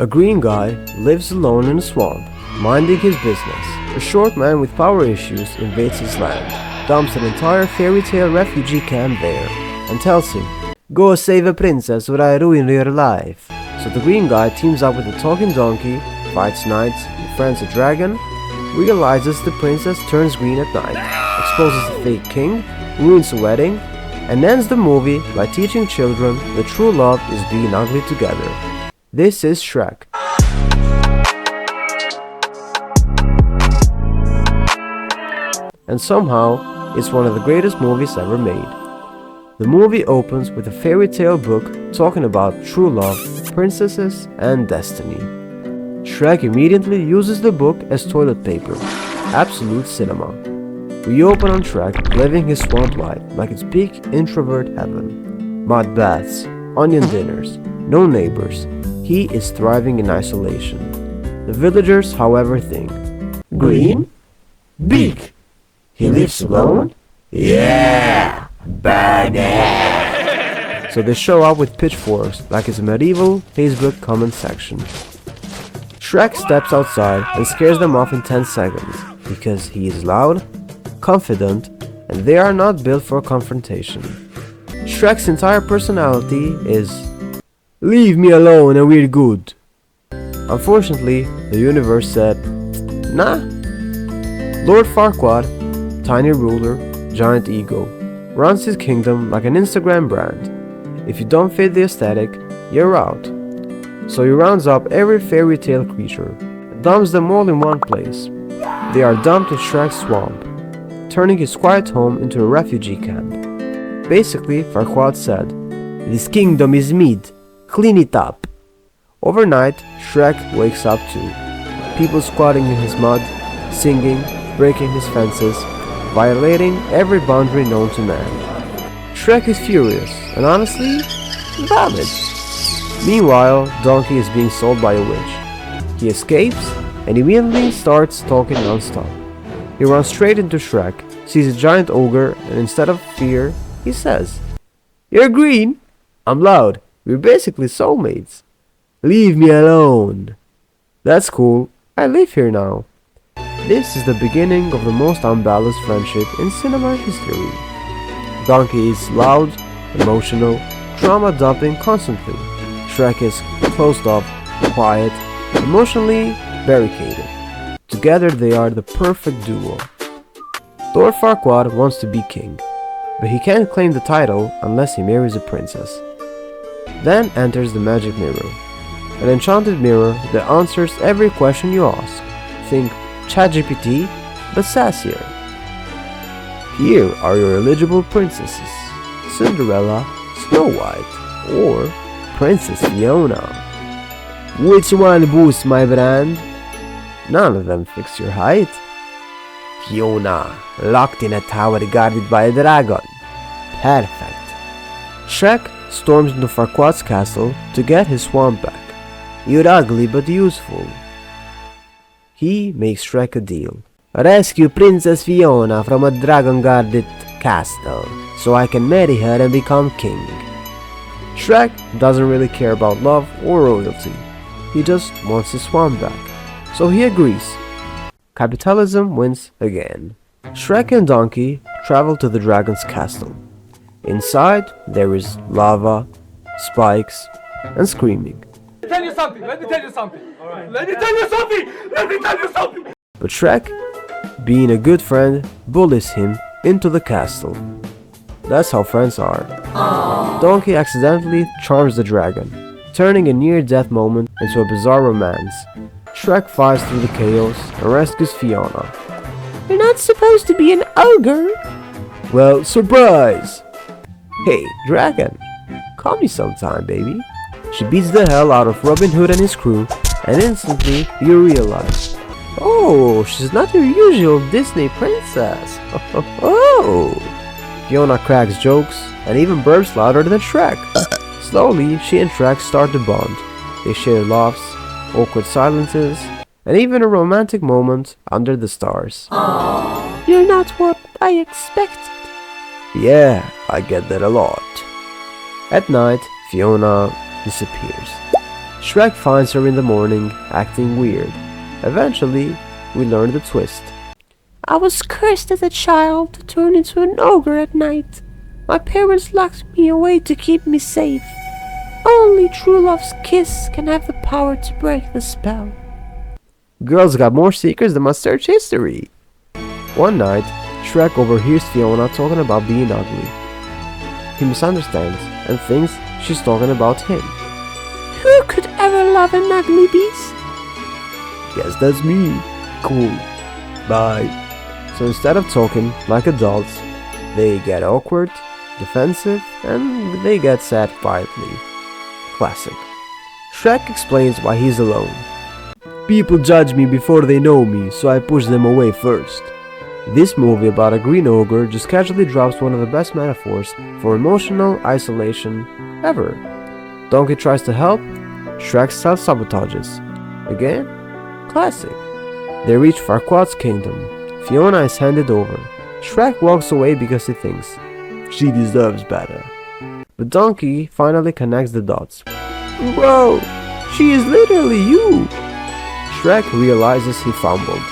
A green guy lives alone in a swamp, minding his business. A short man with power issues invades his land, dumps an entire fairy tale refugee camp there, and tells him, "Go save a princess or I ruin your life." So the green guy teams up with a talking donkey, fights knights, befriends a dragon, realizes the princess turns green at night, exposes the fake king, ruins the wedding, and ends the movie by teaching children that true love is being ugly together. This is Shrek. And somehow, it's one of the greatest movies ever made. The movie opens with a fairy tale book talking about true love, princesses, and destiny. Shrek immediately uses the book as toilet paper. Absolute cinema. We open on Shrek living his swamp life like it's peak introvert heaven. Mud baths, onion dinners, no neighbors. He is thriving in isolation. The villagers, however, think, "Green? Big. He lives alone? Yeah! Badass!" So they show up with pitchforks like it's a medieval Facebook comment section. Shrek steps outside and scares them off in 10 seconds because he is loud, confident, and they are not built for confrontation. Shrek's entire personality is, "Leave me alone and we're good." Unfortunately, the universe said, "Nah." Lord Farquaad, tiny ruler, giant ego, runs his kingdom like an Instagram brand. If you don't fit the aesthetic, you're out. So he rounds up every fairy tale creature and dumps them all in one place. They are dumped in Shrek's swamp, turning his quiet home into a refugee camp. Basically, Farquaad said, "This kingdom is meat. Clean it up." Overnight, Shrek wakes up too. People squatting in his mud, singing, breaking his fences, violating every boundary known to man. Shrek is furious, and honestly, valid. Meanwhile, Donkey is being sold by a witch. He escapes, and immediately starts talking non-stop. He runs straight into Shrek, sees a giant ogre, and instead of fear, he says, "You're green. I'm loud. We're basically soulmates. Leave me alone." "That's cool. I live here now." This is the beginning of the most unbalanced friendship in cinema history. Donkey is loud, emotional, trauma dumping constantly. Shrek is closed off, quiet, emotionally barricaded. Together they are the perfect duo. Lord Farquaad wants to be king, but he can't claim the title unless he marries a princess. Then enters the magic mirror, an enchanted mirror that answers every question you ask. Think ChatGPT, but sassier. Here are your eligible princesses: Cinderella, Snow White, or Princess Fiona. Which one boosts my brand? None of them fix your height. Fiona, locked in a tower guarded by a dragon. Perfect. Shrek storms into Farquaad's castle to get his swamp back. "You're ugly but useful." He makes Shrek a deal. "Rescue Princess Fiona from a dragon-guarded castle, so I can marry her and become king." Shrek doesn't really care about love or royalty. He just wants his swamp back. So he agrees. Capitalism wins again. Shrek and Donkey travel to the dragon's castle. Inside, there is lava, spikes, and screaming. Let me tell you something. Let me tell you something. Let me tell you something. Let me tell you something. But Shrek, being a good friend, bullies him into the castle. That's how friends are. Donkey accidentally charms the dragon, turning a near-death moment into a bizarre romance. Shrek fights through the chaos and rescues Fiona. "You're not supposed to be an ogre." "Well, surprise!" "Hey, dragon, call me sometime, baby." She beats the hell out of Robin Hood and his crew, and instantly you realize, oh, she's not your usual Disney princess. Oh! Fiona cracks jokes and even burps louder than Shrek. Slowly, she and Shrek start to bond. They share laughs, awkward silences, and even a romantic moment under the stars. You're not what I expected. Yeah, I get that a lot. At night, Fiona disappears. Shrek finds her in the morning, acting weird. Eventually, we learn the twist. I was cursed as a child to turn into an ogre at night. My parents locked me away to keep me safe. Only true love's kiss can have the power to break the spell. Girls got more secrets than my search history. One night, Shrek overhears Fiona talking about being ugly. He misunderstands and thinks she's talking about him. Who could ever love an ugly beast? Yes, that's me. Cool. Bye. So instead of talking like adults, they get awkward, defensive, and they get sad quietly. Classic. Shrek explains why he's alone. People judge me before they know me, so I push them away first. This movie about a green ogre just casually drops one of the best metaphors for emotional isolation ever. Donkey tries to help, Shrek self-sabotages. Again? Classic. They reach Farquaad's kingdom. Fiona is handed over. Shrek walks away because he thinks she deserves better. But Donkey finally connects the dots. Bro, she is literally you! Shrek realizes he fumbled.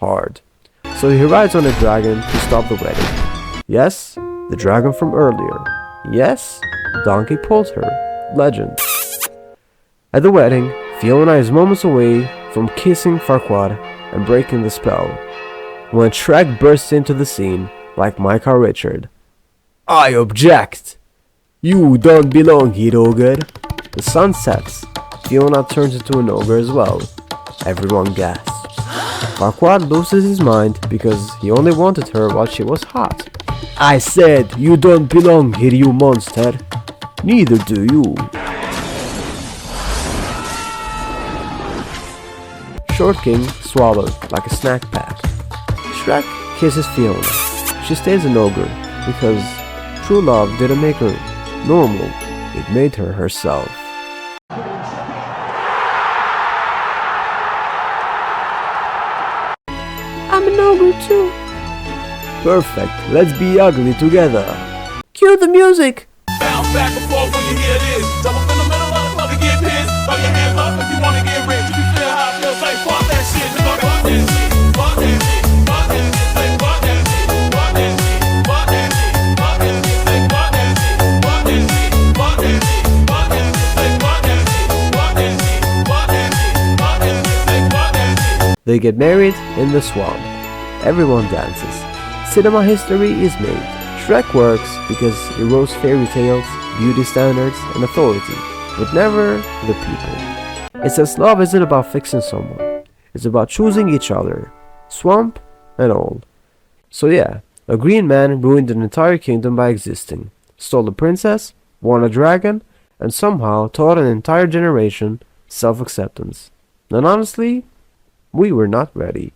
Hard. So he rides on a dragon to stop the wedding. Yes, the dragon from earlier. Yes, Donkey pulled her. Legend. At the wedding, Fiona is moments away from kissing Farquaad and breaking the spell, when Shrek bursts into the scene like Micah Richard. I object! You don't belong here, ogre. The sun sets. Fiona turns into an ogre as well. Everyone gasps. Farquaad loses his mind because he only wanted her while she was hot. I said you don't belong here, you monster. Neither do you. Short King swallowed like a snack pack. Shrek kisses Fiona. She stays an ogre because true love didn't make her normal, it made her herself. I'm an ogre too. Perfect, let's be ugly together. Cue the music. Bounce back and forth when you hear this. Double fundamental, motherfucker, get pissed. Throw your hands up if you wanna get rich. If you feel how I feel, say fuck that shit. Fuck that shit. Fuck that shit. Fuck that shit. Say fuck that shit. Fuck that shit. Fuck that shit. Fuck that shit. Say fuck that shit. Fuck that shit. Fuck that shit. Fuck that shit. Say fuck that shit. Fuck that shit. Fuck that shit. Fuck that shit. Say fuck that shit. They get married in the swamp. Everyone dances. Cinema history is made. Shrek works because it rose fairy tales, beauty standards, and authority, but never the people. It says love isn't about fixing someone. It's about choosing each other, swamp and all. So yeah, a green man ruined an entire kingdom by existing, stole a princess, won a dragon, and somehow taught an entire generation self-acceptance. And honestly, we were not ready.